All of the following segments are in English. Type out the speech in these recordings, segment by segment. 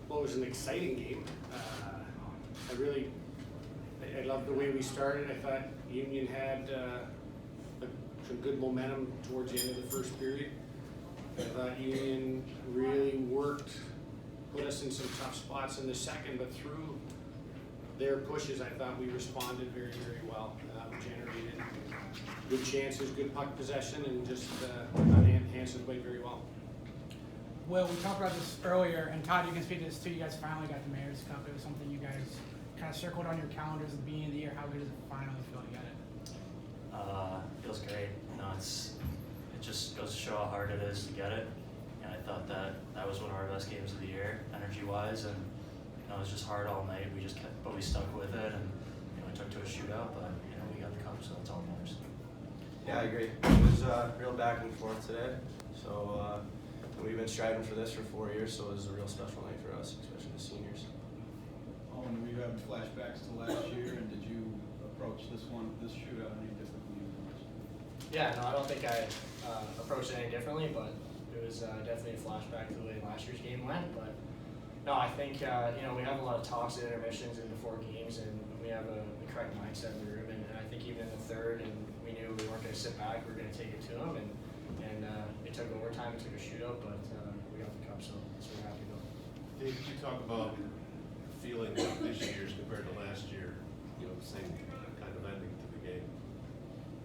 Well, it was an exciting game. I loved the way we started. I thought Union had some good momentum towards the end of the first period. I thought Union really worked, put us in some tough spots in the second, but through their pushes, I thought we responded very, very well. Generated good chances, good puck possession, and just Hanson played very well. Will, we talked about this earlier, and Todd, you can speak to this too. You guys finally got the Mayor's Cup. It was something you guys kind of circled on your calendars at the beginning of the year. How good does it finally feel to get it? Feels great. You know, it just goes to show how hard it is to get it. And I thought that was one of our best games of the year, energy-wise, and you know, it was just hard all night. We just kept, but we stuck with it, and you know, we took to a shootout. But you know, we got the cup, so that's all that matters. Yeah, I agree. It was real back and forth today. So we've been striving for this for 4 years, so it was a real special night for us, especially the seniors. Owen, were you having flashbacks to last year, and did you approach this shootout any differently? Yeah, no, I don't think I approached it any differently, but it was definitely a flashback to the way last year's game went. But no, I think you know, we have a lot of talks at intermissions and before games, and we have the correct mindset in the room. And I think even in the third, and we knew we weren't going to sit back; we were going to take it to them. And it took overtime, it took a shootout, but we got the cup, so we're happy about it. Dave, you talk about feeling like this year's compared to last year, you know, same kind of ending to the game.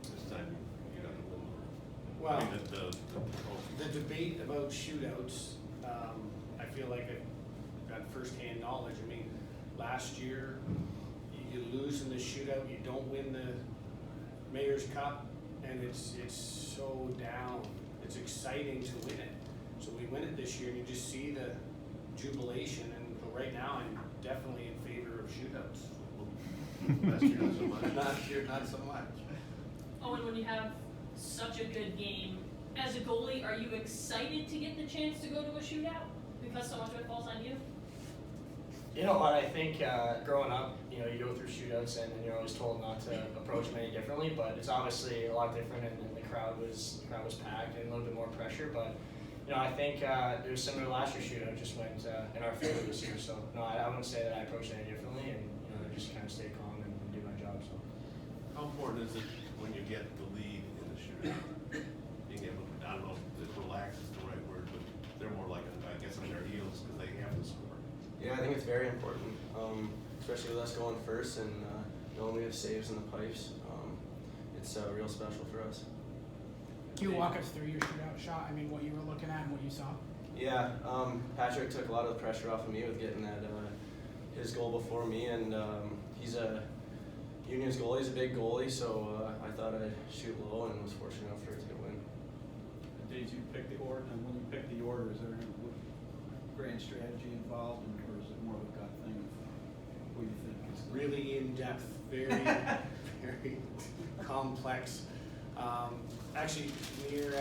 This time you got the win. Well, I mean, the debate about shootouts, I feel like I got firsthand knowledge. I mean, last year you lose in the shootout, you don't win the Mayor's Cup, and it's so down. It's exciting to win it. So we win it this year, and you just see the jubilation. And right now, I'm definitely in favor of shootouts. last year not so much. Last year, not so much. Owen, when you have such a good game, as a goalie, are you excited to get the chance to go to a shootout because so much of it falls on you? You know what, I think growing up, you know, you go through shootouts and you're always told not to approach them any differently, but it's obviously a lot different, and the crowd was packed and a little bit more pressure. But you know, I think it was similar to last year's shootout, just went in our favor this year. So no, I wouldn't say that I approached it any differently, and you know, I just kind of stay calm and do my job. So How important is it when you get the lead in the shootout? Being able to, I don't know if relax is the right word, but they're more like, I guess, on their heels because they have to score. Yeah, I think it's very important, especially with us going first and knowing we have saves in the pipes. It's real special for us. Can you walk us through your shootout shot? I mean, what you were looking at and what you saw? Yeah, Patrick took a lot of the pressure off of me with getting that his goal before me, and he's a Union's goalie. He's a big goalie, so I thought I'd shoot low and was fortunate enough for it to win. Did you pick the order, and when you pick the order, is there grand strategy involved, or is it more of a gut thing? What do you think? Really in-depth, very, very complex. Actually, near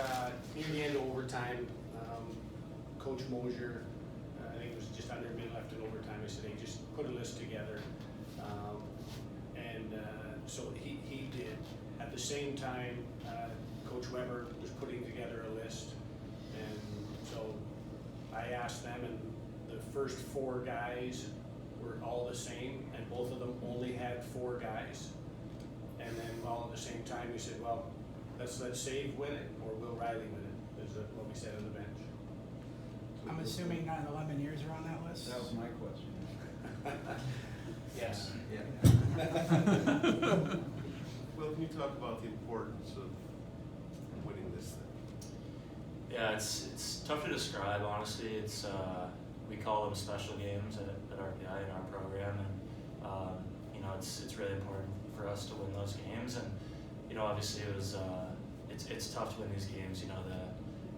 the end of overtime, Coach Mosier, I think it was just under mid left in overtime, I said, hey, just put a list together. So he did. At the same time, Coach Weber was putting together a list. And so I asked them, and the first 4 guys were all the same, and both of them only had 4 guys. And then all at the same time, we said, well, let's Save win it, or Will Riley win it, is what we said on the bench. I'm assuming 9/11 years are on that list. That was my question. yes. Yeah. Well, can you talk about the importance of winning this thing? Yeah, it's tough to describe, honestly. It's we call them special games at RPI in our program, and you know, it's really important for us to win those games. And you know, obviously it was it's tough to win these games. You know,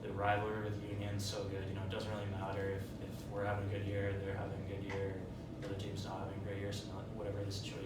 the rivalry with Union's so good. You know, it doesn't really matter if we're having a good year, they're having a good year, the other team's not having a great year. So not, whatever the situation